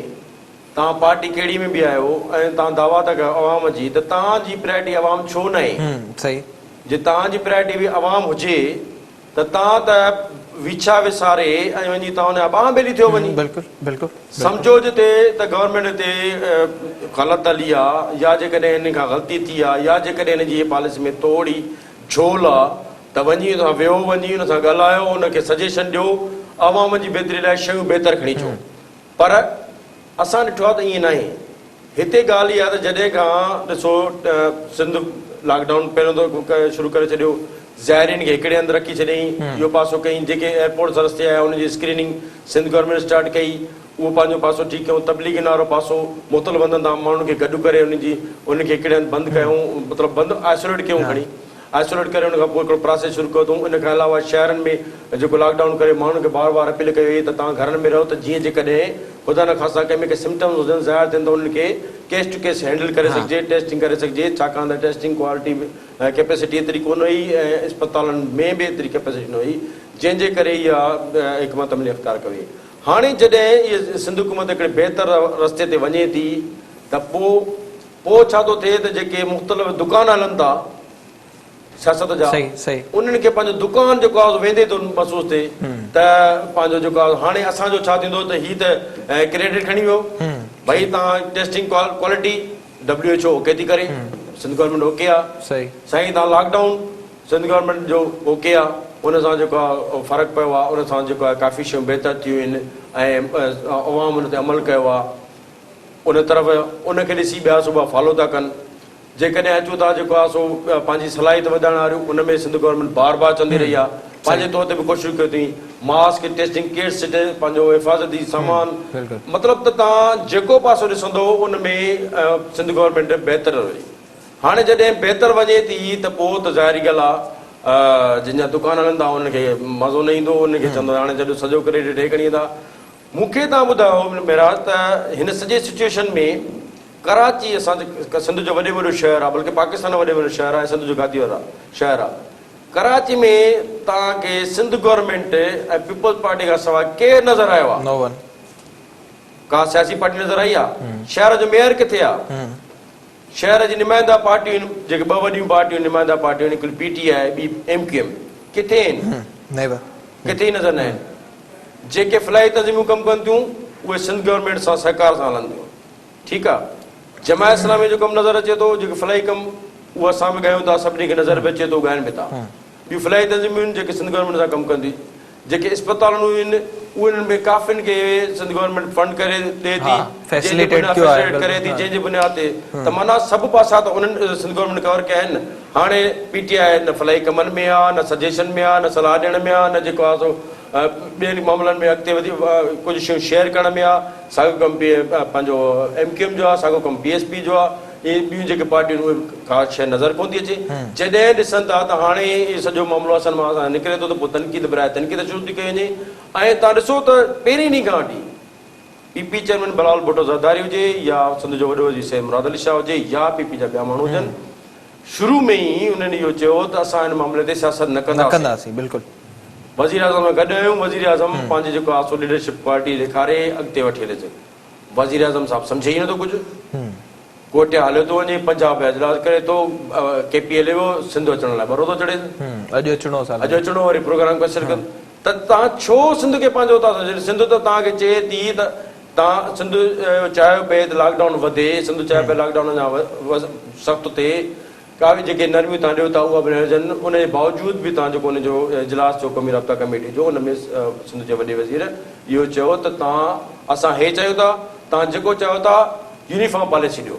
तव्हां पार्टी कहिड़ी में बि आहियो ऐं तव्हां दावा था कयो अवाम जी त तव्हांजी प्रायोरिटी अवाम छो न आहे सही जे तव्हांजी प्रायोरिटी बि अवाम हुजे त तव्हां त विछा विसारे ऐं वञी तव्हां हुन ॿाह ॿेली थियो वञी बिल्कुलु सम्झो जिते त गवर्नमेंट ते ग़लति हली आहे या जेकॾहिं हिन खां ग़लती थी आहे या जेकॾहिं हिन जी पॉलिसी में तोड़ी झोल आहे त वञी तव्हां विहो वञी हुन सां ॻाल्हायो हुनखे सजेशन ॾियो अवाम जी बहितरी लाइ शयूं बहितर खणी अचो पर असां ॾिठो आहे त ईअं न आहे हिते ॻाल्हि इहा आहे त जॾहिं खां ॾिसो सिंध लॉकडाउन पहिरियों दफ़ो शुरू करे छॾियो ज़ाइरीन खे हिकिड़े हंधि रखी छॾियईं इहो पासो कई जेके एयरपोर्ट रस्ते आया हुनजी स्क्रीनिंग सिंध गवर्नमेंट स्टार्ट कई उहो पंहिंजो पासो ठीकु कयूं, तबलीगी नारो पासो मुतल वधंदा माण्हुनि खे गॾु करे उनखे हिकिड़े हंधि बंदि कयूं, मतिलबु बंदि आइसोलेट कयूं, खणी आइसोलेट करे उन खां पोइ हिकिड़ो प्रोसेस शुरू कयो अथऊं। इन खां अलावा शहरनि में जेको लॉकडाउन करे माण्हुनि खे बार बार अपील कई वई त तव्हां घरनि में रहो, त जीअं जेकॾहिं ख़ुदा न ख़ासा कंहिं में सिम्टम्स हुजनि, ज़ाहिर थियनि, त उन्हनि खे केस टू केस हैंडल करे सघिजे, टेस्टिंग करे सघिजे, छाकाणि त टेस्टिंग क्वालिटी कैपेसिटी एतिरी कोन हुई ऐं अस्पतालनि में बि एतिरी कैपेसिटी न हुई, जंहिंजे करे इहा हिकमत अमली इख़्तियार कई। हाणे जॾहिं इहा सिंध हुकूमत हिकिड़े बहितर रस्ते ते वञे थी, त पोइ छा थो थिए त जेके मुख़्तलिफ़ दुकान हलनि था सियासत जा, उन्हनि खे पंहिंजो दुकान जेको आहे वेंदे थो महसूसु थिए त पंहिंजो जेको आहे हाणे असांजो छा थींदो त हीअ त क्रेडिट खणी वियो, भई तव्हां टेस्टिंग क्वालिटी WHO ओके थी करे, सिंध गवर्नमेंट ओके आहे, साईं तव्हां लॉकडाउन सिंध गवर्नमेंट जो ओके आहे, उन सां जेको आहे फ़र्क़ु पियो आहे, उन सां जेको आहे काफ़ी शयूं बहितर थियूं आहिनि ऐं अवाम उन ते अमल कयो आहे, उन तरफ़ उनखे ॾिसी ॿिया सूबा फॉलो था कनि। जेकॾहिं अचूं था जेको आहे सो पंहिंजी सलाहियत वधाइण वारियूं, उन में सिंध गवर्नमेंट बार बार चवंदी रही आहे, पंहिंजे तौर ते बि कोशिशि कयो अथई, मास्क टेस्टिंग किट्स पंहिंजो हिफ़ाज़ती सामान, मतिलबु त तव्हां जेको पासो ॾिसंदो उन में सिंध गवर्नमेंट बहितर रही। हाणे जॾहिं बहितर वञे थी त पोइ त ज़ाहिरी ॻाल्हि आहे जंहिंजा दुकान हलनि था उनखे मज़ो न ईंदो, उनखे चवंदो हाणे जॾहिं सॼो क्रेडिट हे खणी था। मूंखे तव्हां ॿुधायो मेरा त हिन सॼे सिचुएशन में कराची असां सिंध जो वॾे वॾो शहर आहे, बल्कि पाकिस्तान जो वॾे वॾो शहर आहे, सिंध जो गादी वारा शहर आहे, कराची में तव्हांखे सिंध गवर्नमेंट ऐं पीपल्स पार्टी खां सवाइ केरु नज़र आयो आहे? का सियासी पार्टी नज़र आई आहे? शहर जो मेयर किथे आहे? शहर जी नुमाइंदा पार्टियूं जेके ॿ वॾियूं पार्टियूं नुमाइंदा पार्टियूं हिकिड़ी PTI ॿी MQM किथे आहिनि? किथे ई नज़र न आहिनि। जेके फलाही तंज़ीमूं कमु कनि थियूं उहे सिंध गवर्नमेंट सां सहकार सां हलंदियूं, ठीकु आहे। जमायत इस्लामी जो कमु नज़र अचे थो, जेके फलाही कमु उहो असां बि कयूं था, सभिनी खे नज़र बि अचे थो, ॻाइनि बि था। ॿियूं फलाही तंज़ीमूं आहिनि जेके सिंध गवर्नमेंट सां कमु कंदी, जेके अस्पतालूं आहिनि उन्हनि में काफ़िनि खे सिंध गवर्नमेंट फंड करे ॾिए थी, करे थी, जंहिंजे बुनियाद ते त माना सभु पासा त उन्हनि सिंध गवर्नमेंट कवर कया आहिनि। हाणे PTI न फलाही कमनि में आहे, न सजेशन में आहे, न सलाह ॾियण में आहे, न जेको आहे सो ॿियनि मामलनि में अॻिते वधी कुझु शयूं शेयर करण में आहे। साॻियो कमु पंहिंजो MQM जो आहे, साॻियो कमु PSP जो आहे। इहे ॿियूं जेके पार्टियूं उहे का शइ नज़र कोन थी अचे। जॾहिं ॾिसनि था त हाणे इहो सॼो मामिलो असां मां निकिरे थो त पोइ तनक़ीद बराए तनक़ीद शुरू थी कई वञे। ऐं तव्हां ॾिसो त पहिरीं ॾींहं खां वठी PP चेयरमैन बलावल भुट्टो ज़रदारी हुजे या सिंध जो वॾो वज़ीर सैयद मुराद अली शाह हुजे या PP जा ॿिया माण्हू हुजनि, शुरू में ई उन्हनि इहो चयो त असां हिन मामले ते सियासत न कंदासीं। बिल्कुलु वज़ीर आज़म में गॾु आहियूं, वज़ीर आज़म पंहिंजी जेको आहे सो लीडरशिप क्वालिटी ॾेखारे अॻिते वठी हले। वज़ीर आज़म साहिबु सम्झे ई नथो कुझु, कोटिया हलियो थो वञे, पंजाब इजलास करे थो, KP हले वियो, सिंध अचण लाइ भरो थो चढ़े, अॼु अचिणो वरी प्रोग्राम कैंसिल कनि। त तव्हां छो सिंध खे पंहिंजो था सम्झो? सिंध त तव्हांखे चए थी त तव्हां सिंध चाहियो पिए त लॉकडाउन वधे, सिंध चाहियो पिए लॉकडाउन अञा सख़्तु थिए, का बि जेके नरमियूं तव्हां ॾियो था उहा बि न हुजनि। उनजे बावजूदि बि तव्हां जेको उनजो इजलास जो क़ौमी राब्ता कमेटी जो उन में सिंध जे वॾे वज़ीर इहो चयो त तव्हां असां हे चाहियूं था, तव्हां जेको चाहियो था यूनिफॉर्म पॉलिसी ॾियो,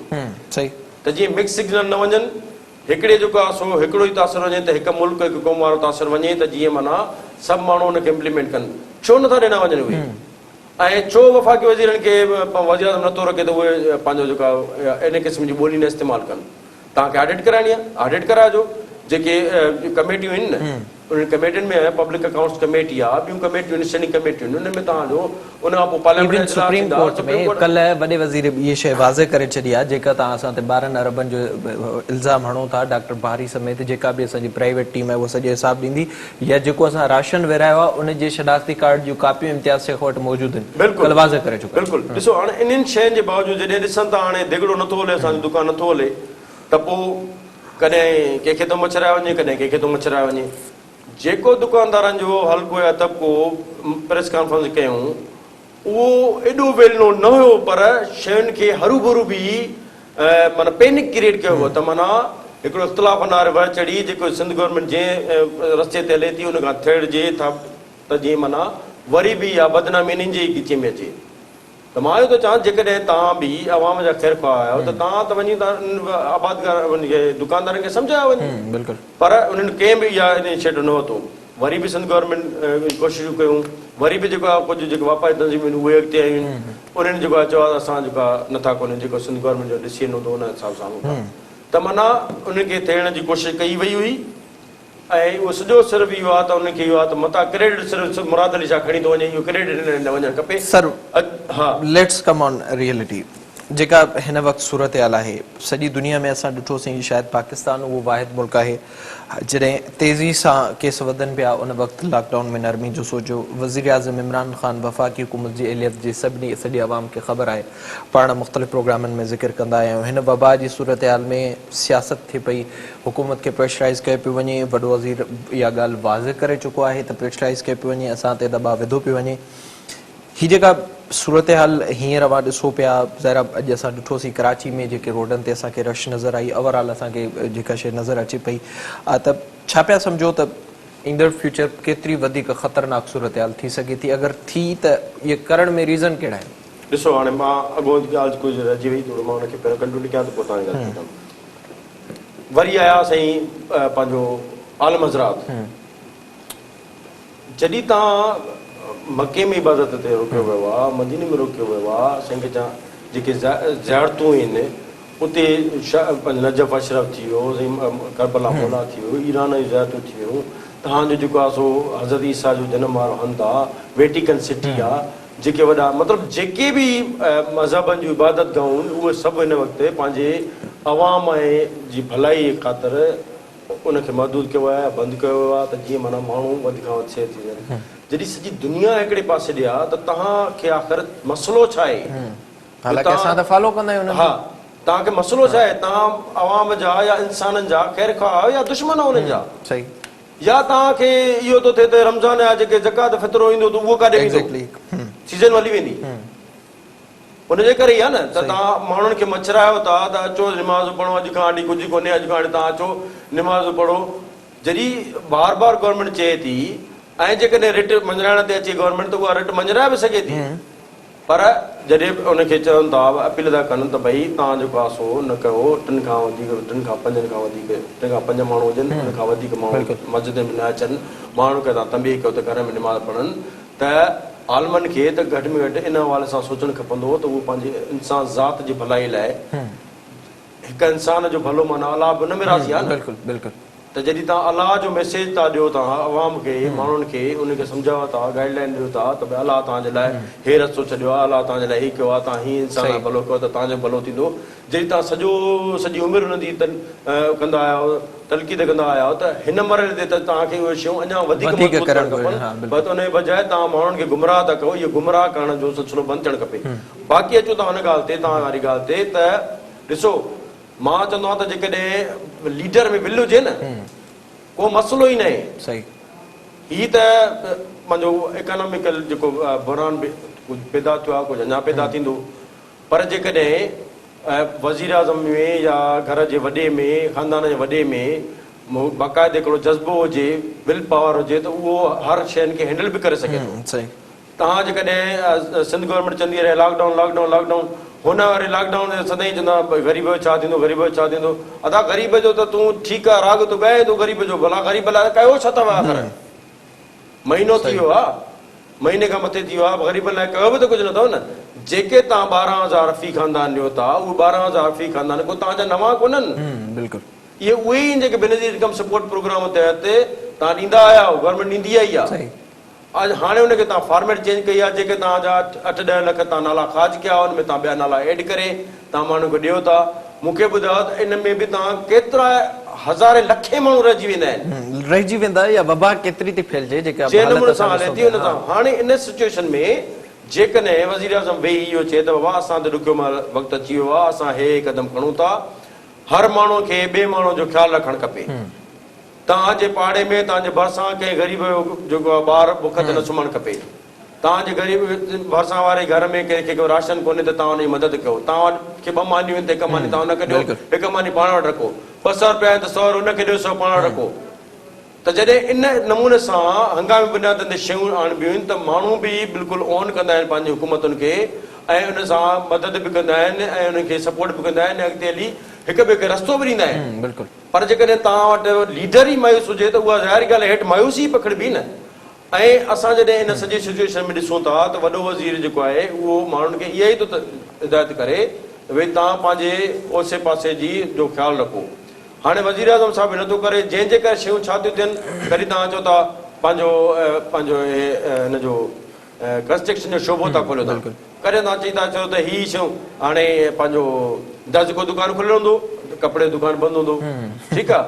त जीअं मिक्स सिग्नल न वञनि, हिकिड़े जेको आहे सो हिकिड़ो ई तासिर वञे, त हिकु मुल्क हिकु क़ौम वारो तासिर वञे, त जीअं माना सभु माण्हू हुनखे इम्प्लीमेंट कनि। छो नथा ॾिना वञनि उहे? ऐं छो वफ़ाक़ी वज़ीरनि खे वज़ीर आज़म नथो रखे त उहे पंहिंजो जेको आहे इन क़िस्म जी ॿोली न इस्तेमालु कनि? तव्हांखे ऑडिट कराइणी आहे, ऑडिट कराइजो। जेके कमेटियूं आहिनि न, उन कमेटियुनि में पब्लिक अकाउंट्स कमेटी आहे, ॿियूं कमेटियूं स्टैंडिंग कमेटियूं आहिनि, उन में तव्हांजो उन खां पोइ पार्लियामेंट सुप्रीम कोर्ट में कल्ह वॾे वज़ीर इहे शइ वाज़े करे छॾी आहे, जेका तव्हां असां ते 12 अरबनि जो इल्ज़ाम हणो था। डॉक्टर बहारी समेत जेका बि असांजी प्राइवेट टीम आहे उहा सॼो हिसाब ॾींदी, या जेको असां राशन विरायो आहे उन जे शनाख़्ती कार्ड जूं कापियूं इम्तियाज़ शेख वटि मौजूदु आहिनि। बिल्कुलु वाज़े करे चुका। बिल्कुलु ॾिसो, हाणे इन्हनि शयुनि जे बावजूदि जॾहिं ॾिसनि था हाणे दिगड़ो नथो हले, असांजो दुकानु नथो हले, त पोइ कॾहिं कंहिंखे थो मछराए वञे, कॾहिं कंहिंखे थो मछराए वञे। जेको दुकानदारनि जो हल्को या तबिको प्रेस कॉन्फ्रेंस कयूं, उहो एॾो वेलनो न हुयो, पर शयुनि खे हरू भरू बि माना पैनिक क्रिएट कयो हो। त माना हिकिड़ो इख़्तिलाफ़ नारे वर चढ़ी, जेको सिंध गवर्नमेंट जंहिं रस्ते ते हले थी उन खां थिरजे त जीअं माना वरी बि इहा बदनामी इन्हनि जे गिचे में अचे। त मां इहो थो चवां, जेकॾहिं तव्हां बि अवाम जा ख़ैर ख़्वाह आहियो त तव्हां त वञी आबादगार दुकानदारनि खे सम्झायो वञे। बिल्कुलु, पर उन्हनि कंहिं बि इहा इनिशिएटिव न वरितो। वरी बि सिंध गवर्नमेंट कोशिशूं कयूं, वरी बि जेको आहे कुझु जेको वापारी तंज़ीमूं आहिनि उहे अॻिते आयूं आहिनि, उन्हनि जेको आहे चयो आहे असां जेको आहे नथा कोन्हे, जेको सिंध गवर्नमेंट जो ॾिसी वेंदो उन हिसाब सां हलूं था। त माना उनखे थियण जी कोशिशि कई वई हुई ऐं उहो सॼो सिर्फ़ु इहो आहे त उनखे इहो आहे त मथां क्रेडिट सिर्फ़ु मुराद अली शाह खणी थो वञे, इहो क्रेडिट न वञणु खपे। सर हा लेट्स कम ऑन रियलिटी जेका हिन वक़्तु सूरत हाल आहे सॼी दुनिया में असां ॾिठोसीं शायदि पाकिस्तान उहो वाहिद मुल्क आहे जॾहिं तेज़ी सां केस वधनि पिया उन वक़्तु लॉकडाउन में नरमी जो सोचो। वज़ीर आज़म इमरान ख़ान वफ़ाक़ी हुकूमत जी एहलियत जी सॼी आवाम खे ख़बर आहे, पाण मुख़्तलिफ़ प्रोग्रामनि में ज़िक्र कंदा आहियूं। हिन वबा जी सूरत हाल में सियासत थिए पई, हुकूमत खे प्रेशराइज़ कयो पियो वञे, वॾो वज़ीर इहा ॻाल्हि वाज़े करे चुको आहे त प्रेशराइज़ कयो पियो वञे, असां ते दॿाउ विधो पियो वञे। ही जेका सूरत हाल हींअर वां ॾिसो पिया ज़रा अॼु असां ॾिठोसीं कराची में जेके रोडनि ते असांखे रश नज़र आई, ओवरऑल असांखे जेका शइ नज़र अचे पई त छा पिया सम्झो त ईंदड़ फ्यूचर केतिरी वधीक ख़तरनाक सूरत हाल थी सघे थी, अगरि थी त इहे करण में रीज़न कहिड़ा आहिनि? ॾिसो हाणे मां अॻो ॻाल्हि कुझु रहिजी वई, थोरो मां हुनखे पहिरियों कंटिन्यू कयां त पोइ तव्हांजी ॻाल्हि कंदुमि। वरी आया साईं पंहिंजो आलम हज़रात, जॾहिं तव्हां मके में इबादत ते रोकियो वियो आहे, मदीने में रोकियो वियो आहे, असांखे जेके ज़ियारतूं आहिनि उते नजफ़ अशरफ थी वियो, करबला मौला थी वियो, ईरान जी ज़ियारतूं थी वियूं, तव्हांजो जेको आहे सो हज़रत ईसा जो जनम वारो हंधु आहे, वेटिकन सिटी आहे, जेके वॾा मतिलबु जेके बि मज़हबनि जूं इबादत गाहूं उहे सभु हिन वक़्तु पंहिंजे अवाम जी भलाई ख़ातिर उनखे महदूद कयो आहे, बंदि कयो वियो आहे त जीअं माना माण्हू वधि खां वधि सेफ थी वञनि। जॾहिं सॼी दुनिया हिकिड़े पासे ॾे आहे त तव्हांखे आख़िर मसइलो छा आहे? हालांकि असां त फॉलो कंदा आहियूं। हा, तव्हांखे मसइलो छा आहे? तव्हां अवाम जा या इंसाननि जा ख़ैर ख़्वाह आहियो या दुश्मन आहियो उन्हनि जा? सही। या तव्हांखे इहो थो थिए त रमज़ान जा जेके ज़कात फितरो ईंदो त उहो काॾे वेंदो? सीज़न हली वेंदी। उनजे करे ई आहे न त तव्हां माण्हुनि खे मछरायो था त अचो निमाज़ पढ़ो, अॼु खां वठी कुझु कोन्हे, अॼु खां वठी तव्हां अचो निमाज़ पढ़ो। जॾहिं बार बार गवर्नमेंट चए थी ऐं जेकॾहिं रिट मंझराइण ते अचे गवर्नमेंट त उहा रिट मंझराए बि सघे थी, पर जॾहिं उनखे चवनि था अपील था कनि त भई तव्हां जेको आहे सो न कयो, 3 खां 5 माण्हू हुजनि, उन खां वधीक माण्हू मस्जिद में न अचनि, माण्हू खे तव्हां तंबीह कयो त घर में निमाज़ पढ़नि, त आलमनि खे त घटि में घटि इन हवाले सां सोचणु खपंदो त उहो पंहिंजे इंसान ज़ात जी भलाई लाइ हिकु इंसान जो भलो माना अलाह बि उन में राज़ी आहे न। बिल्कुलु बिल्कुलु। त जॾहिं तव्हां अलाह जो मैसेज था ॾियो, तव्हां अवाम खे माण्हुनि खे उनखे सम्झायो था, गाइडलाइन ॾियो था त भई अलाह तव्हांजे लाइ हे रस्तो छॾियो आहे, अलाह तव्हांजे लाइ हीउ कयो आहे, तव्हां हीअं इंसान जो भलो कयो त तव्हांजो भलो थींदो। जॾहिं तव्हां सॼी उमिरि हुन जी कंदा आया आहियो, तलक़ीद कंदा आया आहियो, त हिन मरहले ते त तव्हांखे उहे शयूं अञा वधीक करणु खपनि, बट उन जे बजाए तव्हां माण्हुनि खे गुमराह था कयो। इहो गुमराह करण जो सिलसिलो बंदि थियणु खपे। बाक़ी अचो तव्हां हुन ॻाल्हि ते, तव्हां वारी ॻाल्हि ते, त ॾिसो मां चवंदो आहियां त जेकॾहिं लीडर में विल हुजे न को मसइलो ई न आहे। सही। हीअ त पंहिंजो इकोनॉमिकल जेको बहरान कुझु पैदा थियो आहे, कुझु अञा पैदा थींदो, पर जेकॾहिं वज़ीर आज़म में या घर जे वॾे में, ख़ानदान जे वॾे में बाक़ाइदे हिकिड़ो जज़्बो हुजे, विल पावर हुजे, त उहो हर शयुनि खे हैंडल बि करे सघे थो। सही। तव्हां जेकॾहिं सिंध गवर्नमेंट चवंदी रहे लॉकडाउन लॉकडाउन लॉकडाउन, हुन वरी लॉकडाउन सदाईं चवंदा ग़रीब जो छा थींदो, ग़रीब जो छा थींदो। अदा ग़रीब जो त तूं ठीकु आहे, राग तूं ॻाए थो ग़रीब जो, भला ग़रीब लाइ कयो छा अथव? आख़िर महीनो थी वियो आहे, महीने खां मथे थी वियो आहे, ग़रीब लाइ कयो बि त कुझु न अथव न। जेके तव्हां 12,000 फ़ी ख़ानदान ॾियो था, उहे 12,000 फ़ी ख़ानदान को तव्हांजा नवां कोन्हनि। बिल्कुलु। इहे उहे ई जेके बेनज़ीर इनकम सपोर्ट प्रोग्राम तहत तव्हां ॾींदा आया आहियो, गवर्नमेंट ॾींदी आई आहे। अॼु हाणे हुनखे तव्हां फॉर्मेट चेंज कई आहे, जेके तव्हांजा 8-10 लख तव्हां नाला ख़ार्ज कया, हुन में तव्हां ॿिया नाला एड करे तव्हां माण्हू खे ॾियो था। मूंखे ॿुधायो त इन में बि तव्हां केतिरा हज़ारे लखे माण्हू रहिजी वेंदा आहिनि, रहिजी वेंदा, या वबा केतिरी थी फैलिजे जेका नमूने सां हले थी। हुन सां हाणे इन सिचुएशन में जेकॾहिं वज़ीर आज़म वेही इहो चए त बाबा असां त ॾुखियो वक़्तु अची वियो आहे, असां हे क़दम खणूं था, हर माण्हू खे ॿिए माण्हू जो ख़्यालु रखणु खपे। तव्हांजे पाड़े में तव्हांजे भरिसां कंहिं ग़रीब जो जेको आहे ॿार बुख ते न सुम्हणु खपे। तव्हांजे ग़रीब भरिसां वारे घर में कंहिंखे को राशन कोन्हे त तव्हां हुनजी मदद कयो। तव्हां खे 2 मानियूं आहिनि त 1 मानी तव्हां हुनखे ॾियो, 1 मानी पाण वटि रखो। 200 रुपया आहिनि त 100 हुनखे ॾियो, 100 पाण वटि रखो। त जॾहिं इन नमूने सां हंगामी बुनियाद ते शयूं आणिबियूं आहिनि त माण्हू बि बिल्कुलु ऑन कंदा आहिनि पंहिंजी हुकूमतुनि खे, ऐं उन सां मदद बि कंदा आहिनि ऐं उनखे सपोर्ट बि कंदा आहिनि, अॻिते हली हिक ॿिए खे रस्तो बि ॾींदा आहिनि। पर जेकॾहिं तव्हां वटि लीडर ई मायूस हुजे त उहा ज़ाहिर ॻाल्हि आहे हेठि मायूसी पकड़बी न। ऐं असां जॾहिं इन सॼी सिचुएशन में ॾिसूं था त वॾो वज़ीर जेको आहे उहो माण्हुनि खे इहा ई थो हिदायत करे भई तव्हां पंहिंजे ओसे पासे जी जो ख़्यालु रखो। हाणे वज़ीर आज़म साहिबु नथो करे, जंहिंजे करे शयूं छा थियूं थियनि, कॾहिं तव्हां चओ था पंहिंजो हिन जो कंस्ट्रक्शन जो शोबो था खोलियो था, कॾहिं तव्हां चई था चओ त हीअ शयूं हाणे पंहिंजो दर्ज को दुकानु खुलियल हूंदो, कपिड़े जो दुकानु बंदि हूंदो, ठीकु आहे,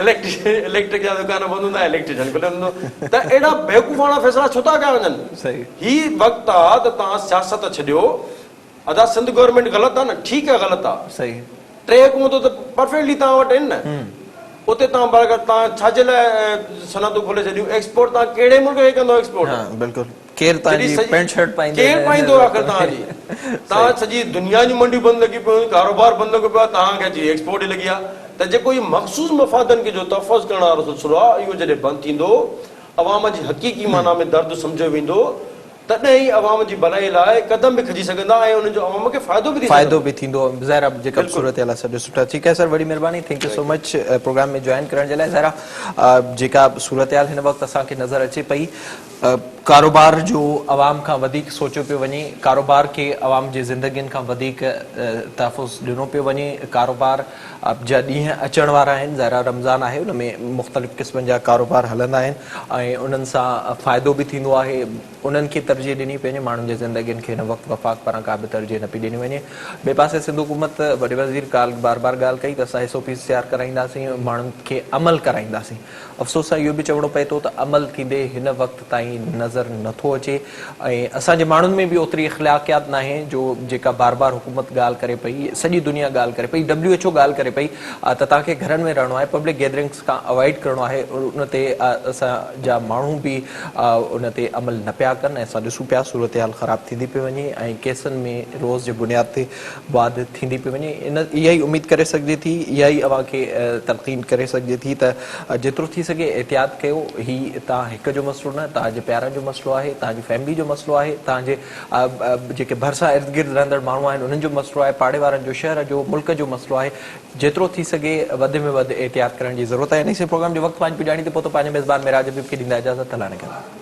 इलेक्ट्रिक जा दुकान बंदि हूंदा, इलेक्ट्रिशियन खुलियल हूंदो। त अहिड़ा बेवकूफ़ाना फ़ैसिला छो था कया वञनि? हीउ वक़्तु आहे त तव्हां सियासत छॾियो। अदा सिंध गवर्नमेंट ग़लति आहे न, ठीकु आहे, ग़लति आहे, टे हुकूमतूं त परफेक्टली तव्हां वटि आहिनि न। उते तव्हां छाजे लाइ सनतूं खोले छॾियूं? एक्सपोर्ट तव्हां कहिड़े मुल्क खे कंदो एक्सपोर्ट? बिल्कुलु, केरु पाईंदो आख़िर तव्हांजी? तव्हां सॼी दुनिया जूं मंडियूं बंदि लॻी पियूं, कारोबार बंदि लॻो पियो आहे, तव्हांखे अची एक्सपोर्ट ई लॻी आहे। त जेको इहो मख़सूस मफ़ादनि खे जो तहफ़ुज़ करण वारो सिलसिलो आहे, इहो जॾहिं बंदि थींदो, अवाम जी हक़ीक़ी माना में दर्द सम्झो वेंदो, तॾहिं ई अवाम जी भलाई लाइ कदम बि खिची सघंदा ऐं उन्हनि जो अवाम खे फ़ाइदो बि थींदो। ज़ाहिर जेका सूरत हाल सॼो सुठा। ठीकु आहे सर, वॾी महिरबानी, thank you so much program में जॉइन करण जे लाइ। ज़ाहिर जेका सूरत हाल हिन वक़्तु असांखे नज़र अचे पई, कारोबार जो अवाम खां वधीक सोचियो पियो वञे, कारोबार खे अवाम जी ज़िंदगियुनि खां वधीक तहफ़ुज़ ॾिनो पियो वञे। कारोबार जा ॾींहं अचण वारा आहिनि, ज़ाहिर रमज़ान आहे, उन में मुख़्तलिफ़ क़िस्मनि जा कारोबार हलंदा आहिनि ऐं उन्हनि सां फ़ाइदो बि थींदो आहे। उन्हनि खे तरजीह ॾिनी पई वञे, माण्हुनि जी ज़िंदगियुनि खे हिन वक़्तु वफ़ाक़ पारां का बि तरजीह न पई ॾिनी वञे। ॿिए पासे सिंध हुकूमत वॾे वज़ीर बार बार ॻाल्हि कई त असां SOPs तयारु कराईंदासीं, माण्हुनि खे अमल कराईंदासीं। अफ़सोस आहे इहो बि चवणो पए थो त अमल थींदे हिन वक़्तु ताईं नज़र नथो अचे ऐं असांजे माण्हुनि में बि ओतिरी इख़्लाक़ियात न आहे जो जेका बार बार हुकूमत ॻाल्हि करे पई, सॼी दुनिया ॻाल्हि करे पई, WHO ॻाल्हि करे पई त तव्हांखे घरनि में रहणो आहे, पब्लिक गैदरिंग्स खां अवॉइड करिणो आहे। उन ते असांजा माण्हू बि उन ते अमल न पिया कनि ऐं असां ॾिसूं पिया सूरत हाल ख़राबु थींदी पई वञे ऐं केसनि में रोज़ जे बुनियाद ते वाध थींदी पई वञे। इहा ई उमेदु करे सघिजे थी, इहा ई अव्हांखे तलक़ीन करे सघिजे थी त जेतिरो थी सघे एहतियात कयो। हीउ तव्हां हिक जो मसइलो न, तव्हांजे प्यारनि जो मसइलो आहे, तव्हांजी फैमिली जो मसइलो आहे, तव्हांजे जेके भरिसां इर्द गिर्द रहंदड़ माण्हू आहिनि उन्हनि जो मसइलो आहे, पाड़े वारनि जो, शहर जो, मुल्क जो मसइलो आहे। जेतिरो थी सघे वधि में वधि एहतियात करण जी ज़रूरत आहे। इन से प्रोग्राम जो वक़्तु पंहिंजी पुॼाणी ते पहुतो। पंहिंजे मेज़बान मिराज हबीब खे ॾींदा इजाज़त। अल्लाह ने